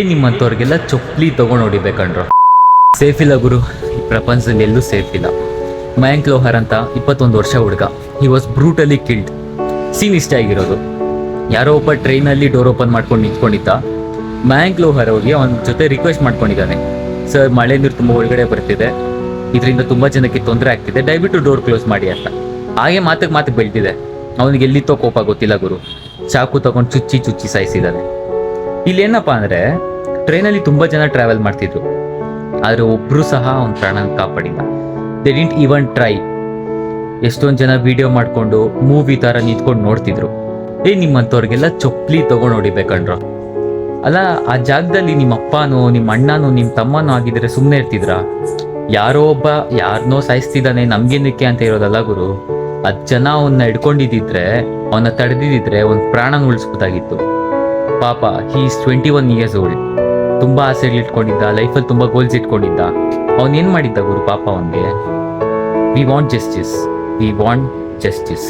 ನಿಮ್ಮಂಥವ್ರಿಗೆಲ್ಲ ಚೊಪ್ಲಿ ತೊಗೊಂಡು ಹೊಡಿಬೇಕಂಡ್ರು. ಸೇಫ್ ಇಲ್ಲ ಗುರು, ಈ ಪ್ರಪಂಚದಲ್ಲಿ ಎಲ್ಲೂ ಸೇಫ್ ಇಲ್ಲ. ಮಯಾಂಕ್ ಲೋಹರ್ ಅಂತ 21 ವರ್ಷ ಹುಡುಗ, he was brutally killed. Scene ಇಷ್ಟ ಆಗಿರೋದು, ಯಾರೋ ಒಬ್ಬ ಟ್ರೈನಲ್ಲಿ ಡೋರ್ ಓಪನ್ ಮಾಡ್ಕೊಂಡು ನಿಂತ್ಕೊಂಡಿದ್ದ. ಮಯಾಂಕ್ ಲೋಹರ್ ಅವ್ರಿಗೆ ಅವನ ಜೊತೆ ರಿಕ್ವೆಸ್ಟ್ ಮಾಡ್ಕೊಂಡಿದ್ದಾನೆ, ಸರ್ ಮಳೆ ನೀರು ತುಂಬ ಒಳಗಡೆ ಬರ್ತಿದೆ, ಇದರಿಂದ ತುಂಬ ಜನಕ್ಕೆ ತೊಂದರೆ ಆಗ್ತಿದೆ, ದಯವಿಟ್ಟು ಡೋರ್ ಕ್ಲೋಸ್ ಮಾಡಿ ಅಂತ. ಹಾಗೆ ಮಾತಿಗೆ ಬೆಳ್ತಿದೆ. ಅವನಿಗೆ ಎಲ್ಲಿತ್ತೋ ಕೋಪ ಗೊತ್ತಿಲ್ಲ ಗುರು, ಚಾಕು ತಗೊಂಡು ಚುಚ್ಚಿ ಸಾಯಿಸಿದ್ದಾನೆ. ಇಲ್ಲೇನಪ್ಪ ಅಂದರೆ ಟ್ರೈನಲ್ಲಿ ತುಂಬ ಜನ ಟ್ರಾವೆಲ್ ಮಾಡ್ತಿದ್ರು, ಆದರೆ ಒಬ್ಬರು ಸಹ ಅವನ ಪ್ರಾಣ ಕಾಪಾಡಿಲ್ಲ. They didn't even try. ಎಷ್ಟೊಂದು ಜನ ವಿಡಿಯೋ ಮಾಡಿಕೊಂಡು ಮೂವಿ ಥರ ನಿಂತ್ಕೊಂಡು ನೋಡ್ತಿದ್ರು. ನಿಮ್ಮಂಥವ್ರಿಗೆಲ್ಲ ಚೊಪ್ಲಿ ತೊಗೊಂಡು ಹೊಡಿಬೇಕಂಡ್ರು. ಅಲ್ಲ, ಆ ಜಾಗದಲ್ಲಿ ನಿಮ್ಮ ಅಪ್ಪನೋ ನಿಮ್ಮ ಅಣ್ಣನೋ ನಿಮ್ಮ ತಮ್ಮನೋ ಆಗಿದ್ರೆ ಸುಮ್ಮನೆ ಇರ್ತಿದ್ರಾ? ಯಾರೋ ಒಬ್ಬ ಯಾರನ್ನೋ ಸಾಯಿಸ್ತಿದ್ದಾನೆ ನಮ್ಗೇನಕ್ಕೆ ಅಂತ ಇರೋದಲ್ಲ ಗುರು. 10 ಜನ ಅವನ್ನ ಹಿಡ್ಕೊಂಡಿದ್ದಿದ್ರೆ, ಅವನ್ನ ತಡೆದಿದ್ರೆ ಒಂದು ಪ್ರಾಣ ಉಳಿಸ್ಬೋದಾಗಿತ್ತು. ಪಾಪ, ಹಿ ಈಸ್ 21 ಇಯರ್ಸ್ ಓಲ್ಡ್. ತುಂಬ ಆಸೆಗಳಿಟ್ಕೊಂಡಿದ್ದ, ಲೈಫಲ್ಲಿ ತುಂಬ ಗೋಲ್ಸ್ ಇಟ್ಕೊಂಡಿದ್ದ. ಅವನೇನು ಮಾಡಿದ್ದ ಗುರು ಪಾಪ ಅವನಿಗೆ? We want justice.